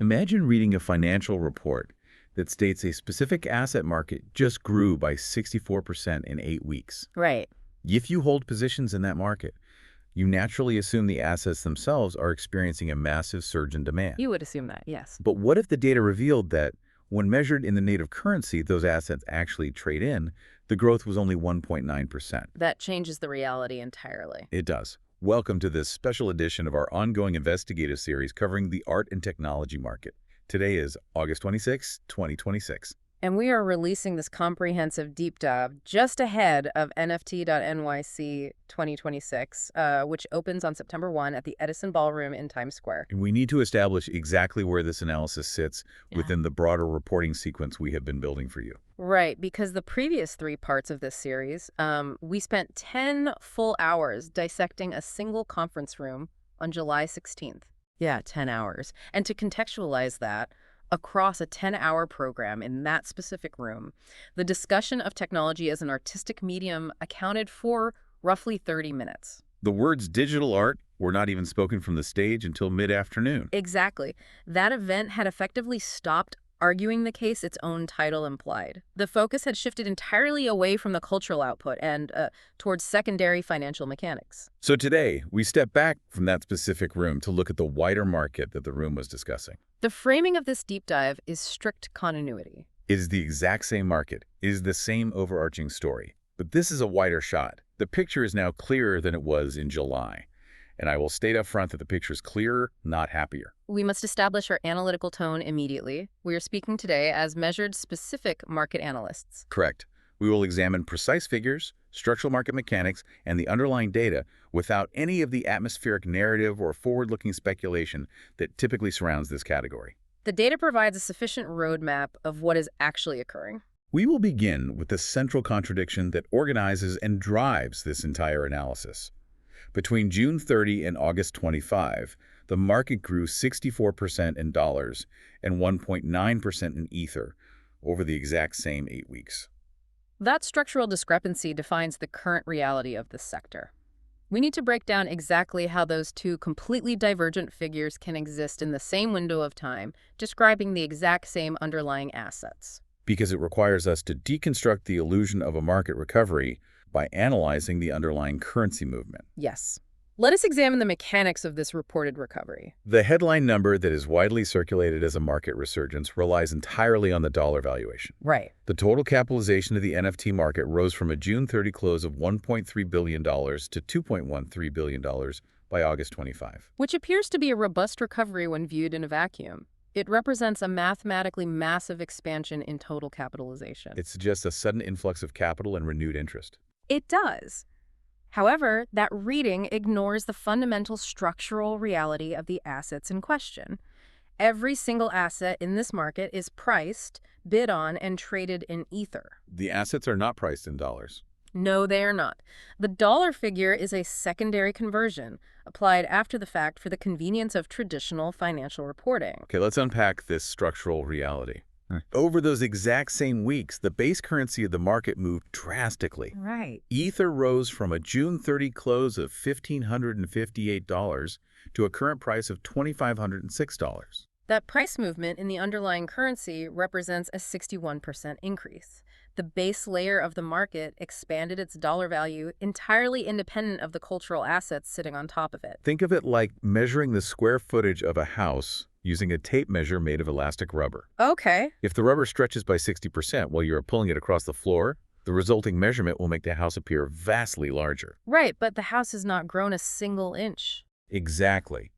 Imagine reading a financial report that states a specific asset market just grew by 64% in 8 weeks. Right. If you hold positions in that market, you naturally assume the assets themselves are experiencing a massive surge in demand. You would assume that, yes. But what if the data revealed that, when measured in the native currency those assets actually trade in, the growth was only 1.9%? That changes the reality entirely. It does. Welcome to this special edition of our ongoing investigative series covering the art and technology market. Today is August 26, 2026. And we are releasing this comprehensive deep dive just ahead of NFT.NYC 2026, which opens on September 1 at the Edison Ballroom in Times Square. And we need to establish exactly where this analysis sits within the broader reporting sequence we have been building for you. Right, because the previous 3 parts of this series, we spent 10 full hours dissecting a single conference room on July 16th. Yeah, 10 hours. And to contextualize that, across a 10-hour program in that specific room, the discussion of technology as an artistic medium accounted for roughly 30 minutes. The words digital art were not even spoken from the stage until mid-afternoon. Exactly. That event had effectively stopped arguing the case its own title implied. The focus had shifted entirely away from the cultural output and towards secondary financial mechanics. So today, we step back from that specific room to look at the wider market that the room was discussing. The framing of this deep dive is strict continuity. It is the exact same market. It is the same overarching story. But this is a wider shot. The picture is now clearer than it was in July. And I will state up front that the picture is clearer, not happier. We must establish our analytical tone immediately. We are speaking today as measured specific market analysts. Correct. We will examine precise figures, structural market mechanics, and the underlying data without any of the atmospheric narrative or forward-looking speculation that typically surrounds this category. The data provides a sufficient roadmap of what is actually occurring. We will begin with the central contradiction that organizes and drives this entire analysis. Between June 30 and August 25, the market grew 64% in dollars and 1.9% in Ether over the exact same 8 weeks. That structural discrepancy defines the current reality of this sector. We need to break down exactly how those two completely divergent figures can exist in the same window of time, describing the exact same underlying assets. Because it requires us to deconstruct the illusion of a market recovery by analyzing the underlying currency movement. Yes. Let us examine the mechanics of this reported recovery. The headline number that is widely circulated as a market resurgence relies entirely on the dollar valuation. Right. The total capitalization of the NFT market rose from a June 30 close of $1.3 billion to $2.13 billion by August 25. Which appears to be a robust recovery when viewed in a vacuum. It represents a mathematically massive expansion in total capitalization. It suggests a sudden influx of capital and renewed interest. It does. However, that reading ignores the fundamental structural reality of the assets in question. Every single asset in this market is priced, bid on, and traded in Ether. The assets are not priced in dollars. No, they are not. The dollar figure is a secondary conversion, applied after the fact for the convenience of traditional financial reporting. Okay, let's unpack this structural reality. Over those exact same weeks, the base currency of the market moved drastically. Right. Ether rose from a June 30 close of $1,558 to a current price of $2,506. That price movement in the underlying currency represents a 61% increase. The base layer of the market expanded its dollar value entirely independent of the cultural assets sitting on top of it. Think of it like measuring the square footage of a house using a tape measure made of elastic rubber. Okay. If the rubber stretches by 60% while you are pulling it across the floor, the resulting measurement will make the house appear vastly larger. Right, but the house has not grown a single inch. Exactly.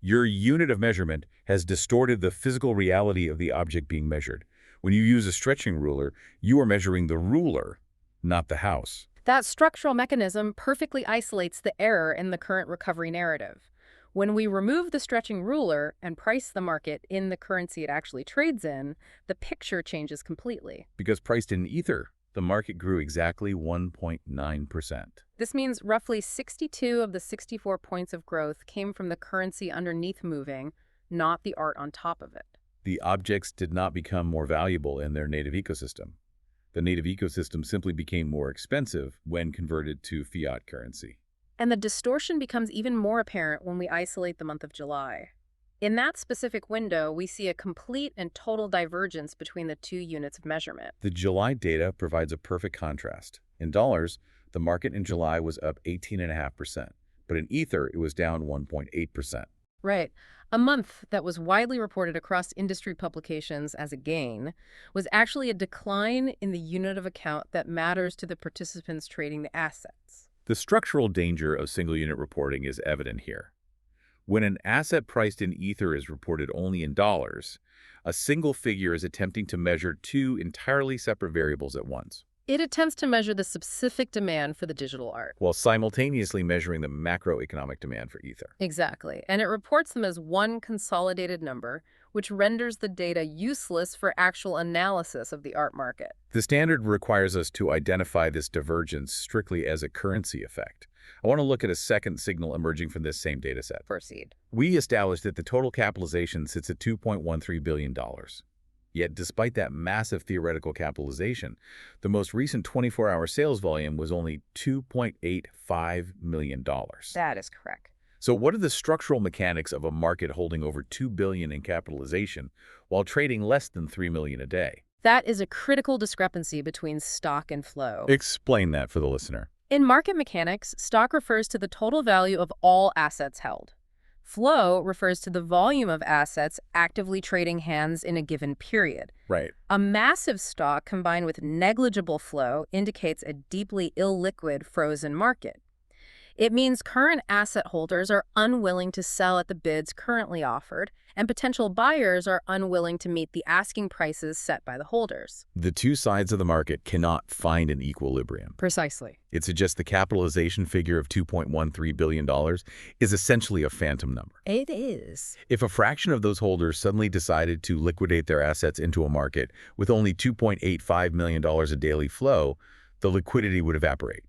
Your unit of measurement has distorted the physical reality of the object being measured. When you use a stretching ruler, you are measuring the ruler, not the house. That structural mechanism perfectly isolates the error in the current recovery narrative. When we remove the stretching ruler and price the market in the currency it actually trades in, the picture changes completely. Because priced in Ether, the market grew exactly 1.9%. This means roughly 62 of the 64 points of growth came from the currency underneath moving, not the art on top of it. The objects did not become more valuable in their native ecosystem. The native ecosystem simply became more expensive when converted to fiat currency. And the distortion becomes even more apparent when we isolate the month of July. In that specific window, we see a complete and total divergence between the two units of measurement. The July data provides a perfect contrast. In dollars, the market in July was up 18.5%, but in Ether, it was down 1.8%. Right. A month that was widely reported across industry publications as a gain was actually a decline in the unit of account that matters to the participants trading the assets. The structural danger of single-unit reporting is evident here. When an asset priced in Ether is reported only in dollars, a single figure is attempting to measure two entirely separate variables at once, It attempts to measure the specific demand for the digital art. while simultaneously measuring the macroeconomic demand for Ether. Exactly. And it reports them as one consolidated number, which renders the data useless for actual analysis of the art market. The standard requires us to identify this divergence strictly as a currency effect. I want to look at a second signal emerging from this same dataset. Proceed. We established that the total capitalization sits at $2.13 billion. Yet, despite that massive theoretical capitalization, the most recent 24-hour sales volume was only $2.85 million. That is correct. So what are the structural mechanics of a market holding over $2 billion in capitalization while trading less than $3 million a day? That is a critical discrepancy between stock and flow. Explain that for the listener. In market mechanics, stock refers to the total value of all assets held. Flow refers to the volume of assets actively trading hands in a given period. Right. A massive stock combined with negligible flow indicates a deeply illiquid frozen market. It means current asset holders are unwilling to sell at the bids currently offered, and potential buyers are unwilling to meet the asking prices set by the holders. The two sides of the market cannot find an equilibrium. Precisely. It suggests the capitalization figure of $2.13 billion is essentially a phantom number. It is. If a fraction of those holders suddenly decided to liquidate their assets into a market with only $2.85 million of daily flow, the liquidity would evaporate.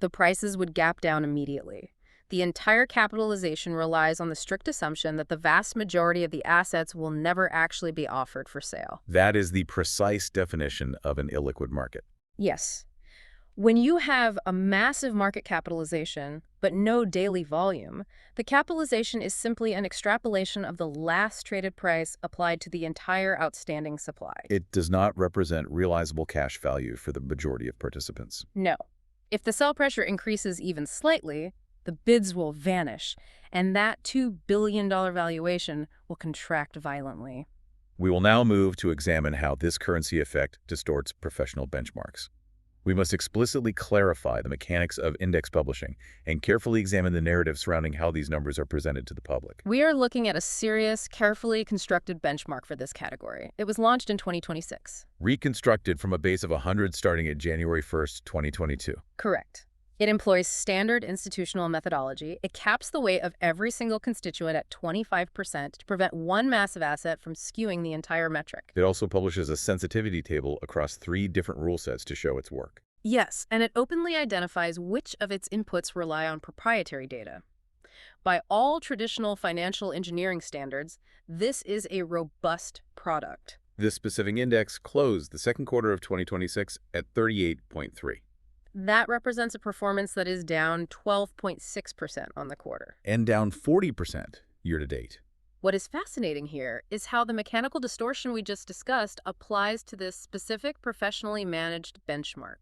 The prices would gap down immediately. The entire capitalization relies on the strict assumption that the vast majority of the assets will never actually be offered for sale. That is the precise definition of an illiquid market. Yes. When you have a massive market capitalization, but no daily volume, the capitalization is simply an extrapolation of the last traded price applied to the entire outstanding supply. It does not represent realizable cash value for the majority of participants. No. If the sell pressure increases even slightly, the bids will vanish, and that $2 billion valuation will contract violently. We will now move to examine how this currency effect distorts professional benchmarks. We must explicitly clarify the mechanics of index publishing and carefully examine the narrative surrounding how these numbers are presented to the public. We are looking at a serious, carefully constructed benchmark for this category. It was launched in 2026. Reconstructed from a base of 100 starting at January 1st, 2022. Correct. It employs standard institutional methodology. It caps the weight of every single constituent at 25% to prevent one massive asset from skewing the entire metric. It also publishes a sensitivity table across 3 different rule sets to show its work. Yes, and it openly identifies which of its inputs rely on proprietary data. By all traditional financial engineering standards, this is a robust product. This specific index closed the second quarter of 2026 at 38.3. That represents a performance that is down 12.6% on the quarter. And down 40% year-to-date. What is fascinating here is how the mechanical distortion we just discussed applies to this specific professionally managed benchmark.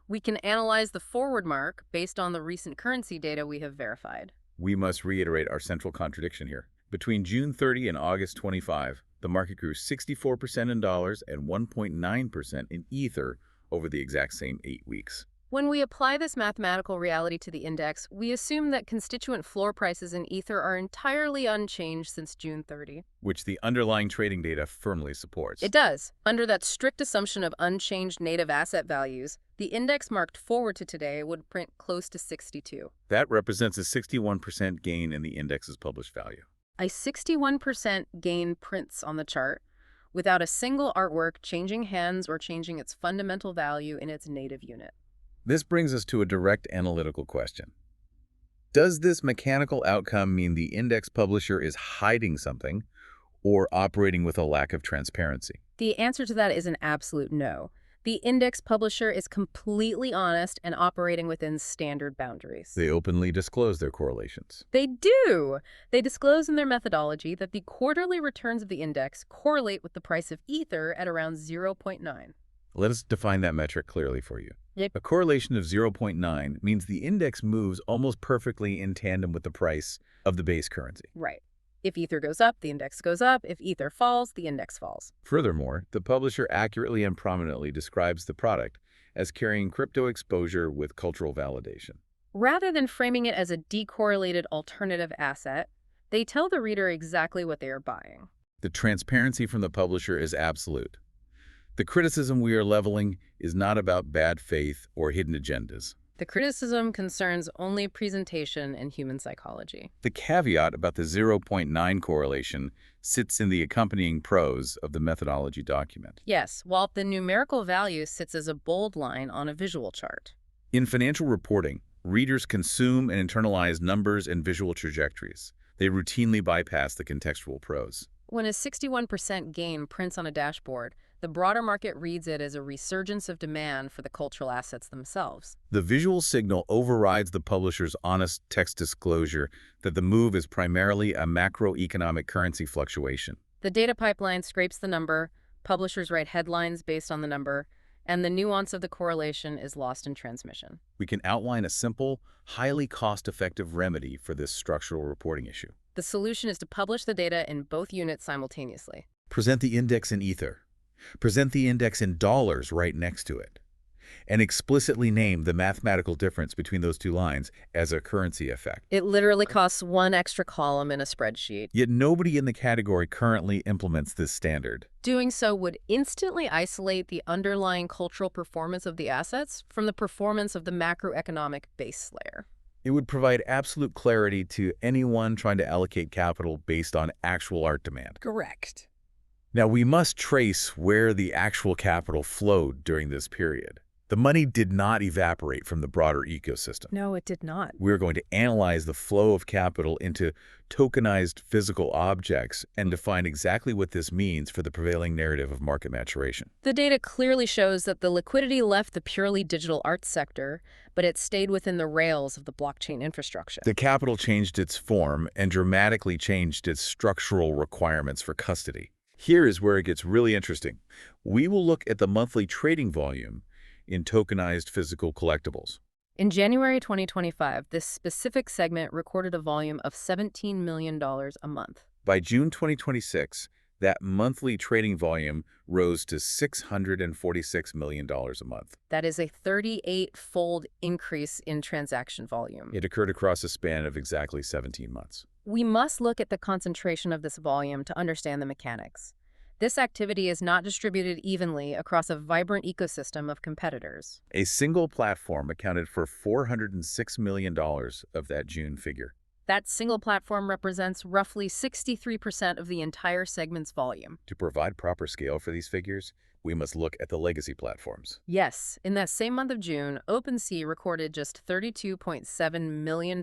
We can analyze the forward mark based on the recent currency data we have verified. We must reiterate our central contradiction here. Between June 30 and August 25, the market grew 64% in dollars and 1.9% in Ether over the exact same 8 weeks. When we apply this mathematical reality to the index, we assume that constituent floor prices in Ether are entirely unchanged since June 30. Which the underlying trading data firmly supports. It does. Under that strict assumption of unchanged native asset values, the index marked forward to today would print close to 62. That represents a 61% gain in the index's published value. A 61% gain prints on the chart without a single artwork changing hands or changing its fundamental value in its native unit. This brings us to a direct analytical question. Does this mechanical outcome mean the index publisher is hiding something or operating with a lack of transparency? The answer to that is an absolute no. The index publisher is completely honest and operating within standard boundaries. They openly disclose their correlations. They do! They disclose in their methodology that the quarterly returns of the index correlate with the price of Ether at around 0.9. Let us define that metric clearly for you. Yep. A correlation of 0.9 means the index moves almost perfectly in tandem with the price of the base currency. Right. If Ether goes up, the index goes up. If Ether falls, the index falls. Furthermore, the publisher accurately and prominently describes the product as carrying crypto exposure with cultural validation. Rather than framing it as a decorrelated alternative asset, they tell the reader exactly what they are buying. The transparency from the publisher is absolute. The criticism we are leveling is not about bad faith or hidden agendas. The criticism concerns only presentation and human psychology. The caveat about the 0.9 correlation sits in the accompanying prose of the methodology document. Yes, while the numerical value sits as a bold line on a visual chart. In financial reporting, readers consume and internalize numbers and visual trajectories. They routinely bypass the contextual prose. When a 61% gain prints on a dashboard, the broader market reads it as a resurgence of demand for the cultural assets themselves. The visual signal overrides the publisher's honest text disclosure that the move is primarily a macroeconomic currency fluctuation. The data pipeline scrapes the number, publishers write headlines based on the number, and the nuance of the correlation is lost in transmission. We can outline a simple, highly cost-effective remedy for this structural reporting issue. The solution is to publish the data in both units simultaneously. Present the index in Ether. Present the index in dollars right next to it. And explicitly name the mathematical difference between those two lines as a currency effect. It literally costs one extra column in a spreadsheet. Yet nobody in the category currently implements this standard. Doing so would instantly isolate the underlying cultural performance of the assets from the performance of the macroeconomic base layer. It would provide absolute clarity to anyone trying to allocate capital based on actual art demand. Correct. Now, we must trace where the actual capital flowed during this period. The money did not evaporate from the broader ecosystem. No, it did not. We're going to analyze the flow of capital into tokenized physical objects and define exactly what this means for the prevailing narrative of market maturation. The data clearly shows that the liquidity left the purely digital art sector, but it stayed within the rails of the blockchain infrastructure. The capital changed its form and dramatically changed its structural requirements for custody. Here is where it gets really interesting. We will look at the monthly trading volume in tokenized physical collectibles. In January 2025, this specific segment recorded a volume of $17 million a month. By June 2026, that monthly trading volume rose to $646 million a month. That is a 38-fold increase in transaction volume. It occurred across a span of exactly 17 months. We must look at the concentration of this volume to understand the mechanics. This activity is not distributed evenly across a vibrant ecosystem of competitors. A single platform accounted for $406 million of that June figure. That single platform represents roughly 63% of the entire segment's volume. To provide proper scale for these figures, we must look at the legacy platforms. Yes, in that same month of June, OpenSea recorded just $32.7 million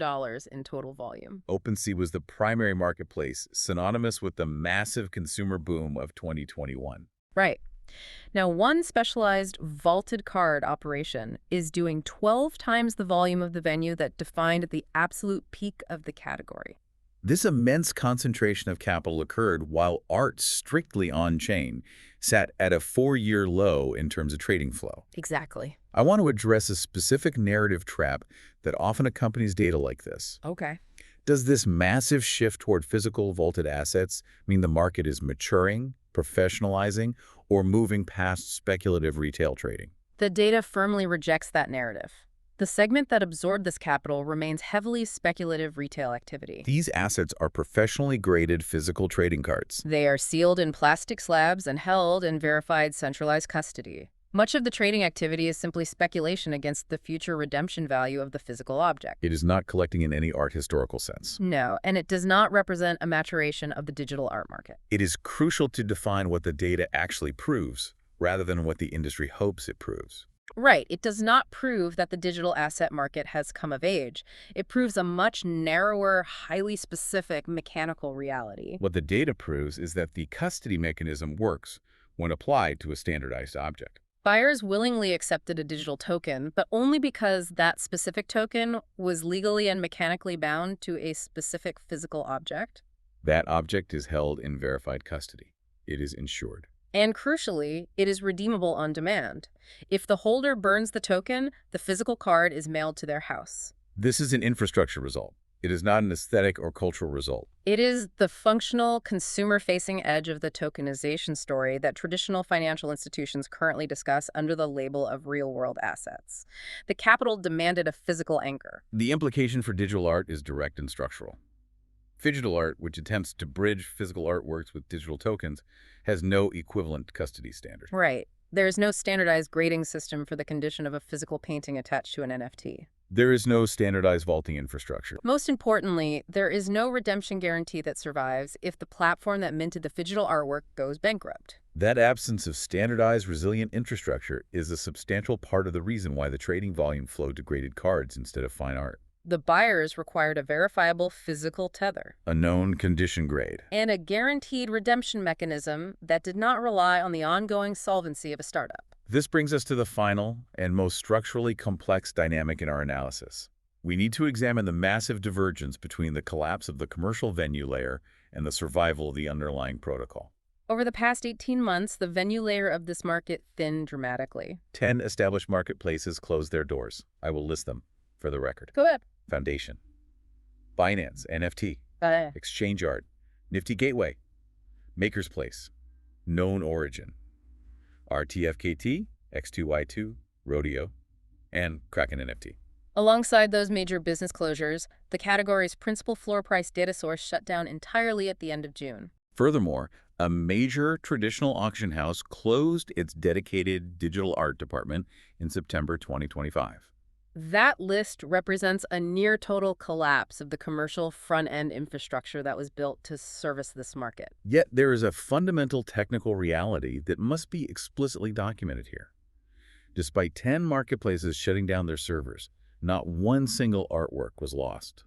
in total volume. OpenSea was the primary marketplace, synonymous with the massive consumer boom of 2021. Right. Now, one specialized vaulted card operation is doing 12 times the volume of the venue that defined the absolute peak of the category. This immense concentration of capital occurred while art strictly on-chain sat at a 4-year low in terms of trading flow. Exactly. I want to address a specific narrative trap that often accompanies data like this. Okay. Does this massive shift toward physical vaulted assets mean the market is maturing, professionalizing, or moving past speculative retail trading? The data firmly rejects that narrative. The segment that absorbed this capital remains heavily speculative retail activity. These assets are professionally graded physical trading cards. They are sealed in plastic slabs and held in verified centralized custody. Much of the trading activity is simply speculation against the future redemption value of the physical object. It is not collecting in any art historical sense. No, and it does not represent a maturation of the digital art market. It is crucial to define what the data actually proves, rather than what the industry hopes it proves. Right. It does not prove that the digital asset market has come of age. It proves a much narrower, highly specific mechanical reality. What the data proves is that the custody mechanism works when applied to a standardized object. Buyers willingly accepted a digital token, but only because that specific token was legally and mechanically bound to a specific physical object. That object is held in verified custody. It is insured. And crucially, it is redeemable on demand. If the holder burns the token, the physical card is mailed to their house. This is an infrastructure result. It is not an aesthetic or cultural result. It is the functional, consumer-facing edge of the tokenization story that traditional financial institutions currently discuss under the label of real-world assets. The capital demanded a physical anchor. The implication for digital art is direct and structural. Phygital art, which attempts to bridge physical artworks with digital tokens, has no equivalent custody standard. Right. There is no standardized grading system for the condition of a physical painting attached to an NFT. There is no standardized vaulting infrastructure. Most importantly, there is no redemption guarantee that survives if the platform that minted the phygital artwork goes bankrupt. That absence of standardized, resilient infrastructure is a substantial part of the reason why the trading volume flowed to graded cards instead of fine art. The buyers required a verifiable physical tether, A known condition grade. and a guaranteed redemption mechanism that did not rely on the ongoing solvency of a startup. This brings us to the final and most structurally complex dynamic in our analysis. We need to examine the massive divergence between the collapse of the commercial venue layer and the survival of the underlying protocol. Over the past 18 months, the venue layer of this market thinned dramatically. 10 established marketplaces closed their doors. I will list them for the record. Go ahead. Foundation, Binance, NFT, Exchange Art, Nifty Gateway, Maker's Place, Known Origin, RTFKT, X2Y2, Rodeo, and Kraken NFT. Alongside those major business closures, the category's principal floor price data source shut down entirely at the end of June. Furthermore, a major traditional auction house closed its dedicated digital art department in September 2025. That list represents a near-total collapse of the commercial front-end infrastructure that was built to service this market. Yet there is a fundamental technical reality that must be explicitly documented here. Despite 10 marketplaces shutting down their servers, not one single artwork was lost.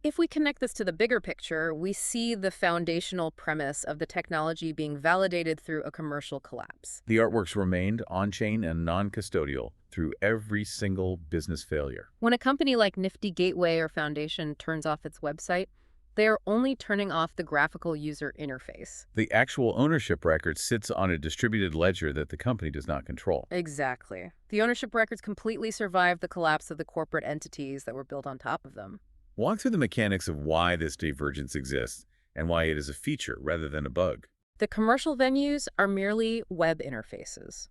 If we connect this to the bigger picture, we see the foundational premise of the technology being validated through a commercial collapse. The artworks remained on-chain and non-custodial through every single business failure. When a company like Nifty Gateway or Foundation turns off its website, they are only turning off the graphical user interface. The actual ownership record sits on a distributed ledger that the company does not control. Exactly. The ownership records completely survived the collapse of the corporate entities that were built on top of them. Walk through the mechanics of why this divergence exists and why it is a feature rather than a bug. The commercial venues are merely web interfaces.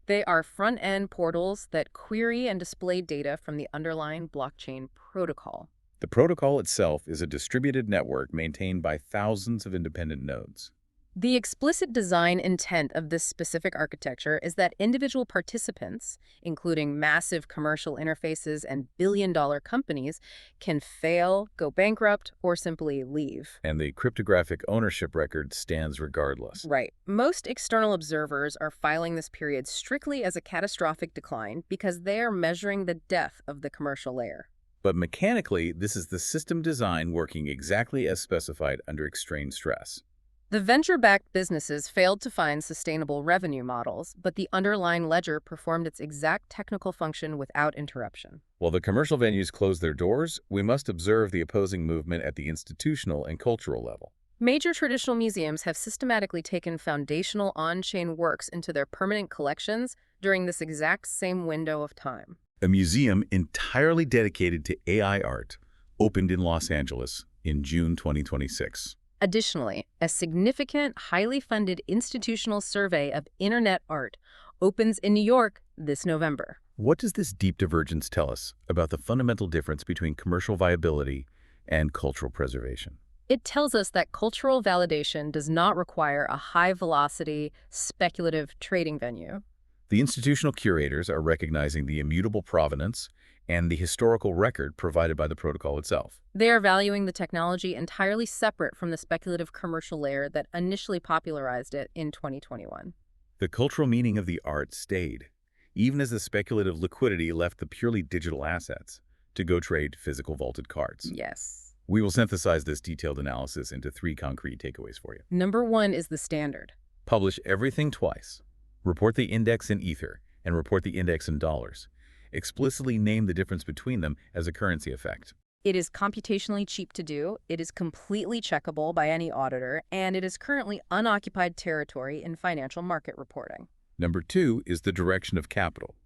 They are front-end portals that query and display data from the underlying blockchain protocol. The protocol itself is a distributed network maintained by thousands of independent nodes. The explicit design intent of this specific architecture is that individual participants, including massive commercial interfaces and billion-dollar companies, can fail, go bankrupt, or simply leave. And the cryptographic ownership record stands regardless. Right. Most external observers are filing this period strictly as a catastrophic decline because they are measuring the death of the commercial layer. But mechanically, this is the system design working exactly as specified under extreme stress. The venture-backed businesses failed to find sustainable revenue models, but the underlying ledger performed its exact technical function without interruption. While the commercial venues closed their doors, we must observe the opposing movement at the institutional and cultural level. Major traditional museums have systematically taken foundational on-chain works into their permanent collections during this exact same window of time. A museum entirely dedicated to AI art opened in Los Angeles in June 2026. Additionally, a significant, highly funded institutional survey of internet art opens in New York this November. What does this deep divergence tell us about the fundamental difference between commercial viability and cultural preservation? It tells us that cultural validation does not require a high-velocity, speculative trading venue. The institutional curators are recognizing the immutable provenance and the historical record provided by the protocol itself. They are valuing the technology entirely separate from the speculative commercial layer that initially popularized it in 2021. The cultural meaning of the art stayed, even as the speculative liquidity left the purely digital assets to go trade physical vaulted cards. Yes. We will synthesize this detailed analysis into 3 concrete takeaways for you. Number 1 is the standard. Publish everything twice. Report the index in Ether and report the index in dollars. Explicitly name the difference between them as a currency effect. It is computationally cheap to do, it is completely checkable by any auditor, and it is currently unoccupied territory in financial market reporting. Number 2 is the direction of capital.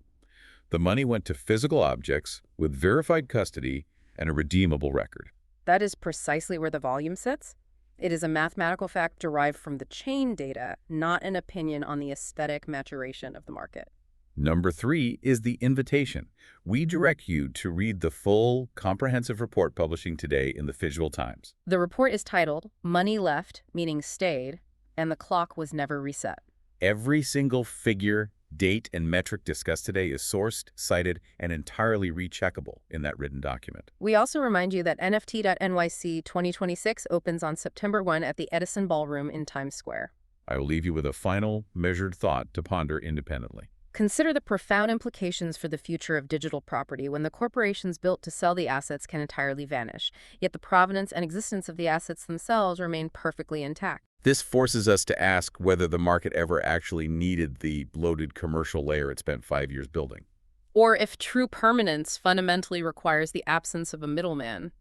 The money went to physical objects with verified custody and a redeemable record. That is precisely where the volume sits. It is a mathematical fact derived from the chain data, not an opinion on the aesthetic maturation of the market. Number 3 is the invitation. We direct you to read the full, comprehensive report publishing today in the Phygital Times. The report is titled, Money Left, meaning stayed, and the clock was never reset. Every single figure, date, and metric discussed today is sourced, cited, and entirely recheckable in that written document. We also remind you that NFT.NYC 2026 opens on September 1 at the Edison Ballroom in Times Square. I will leave you with a final, measured thought to ponder independently. Consider the profound implications for the future of digital property when the corporations built to sell the assets can entirely vanish, yet the provenance and existence of the assets themselves remain perfectly intact. This forces us to ask whether the market ever actually needed the bloated commercial layer it spent 5 years building. Or if true permanence fundamentally requires the absence of a middleman.